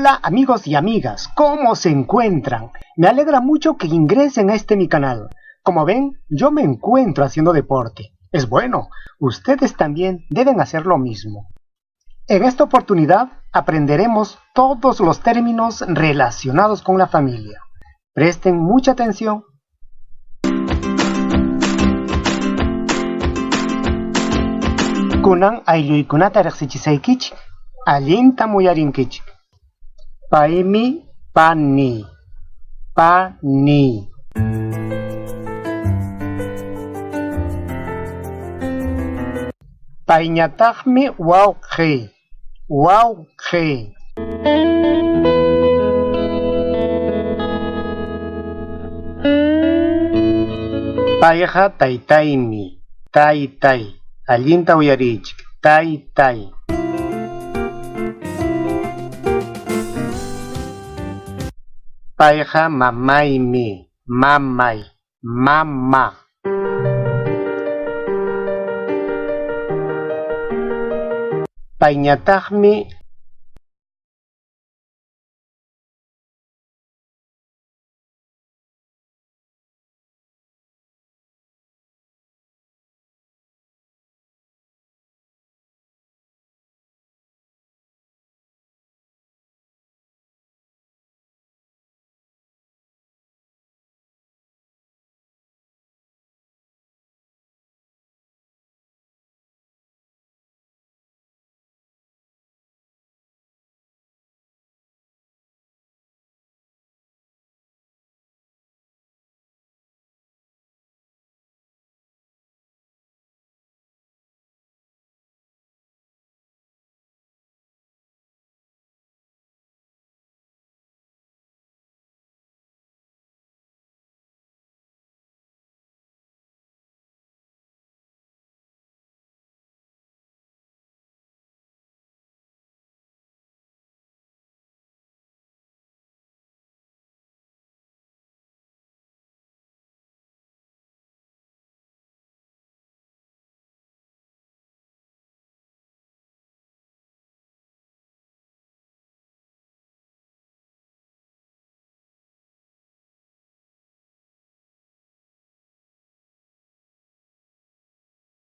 Hola amigos y amigas, ¿cómo se encuentran? Me alegra mucho que ingresen a mi canal. Como ven, yo me encuentro haciendo deporte. Es bueno, ustedes también deben hacer lo mismo. En esta oportunidad aprenderemos todos los términos relacionados con la familia. Presten mucha atención. Kunan aylluykunata riqsichisaykichik, allinta muyarinkichik. Paymi pani. Payñataqmi wawqi. Payqa taytaymi, taytay. Allinta uyarichik, taytay. Payqa mamaymi, mamay, mama. Payñataqmi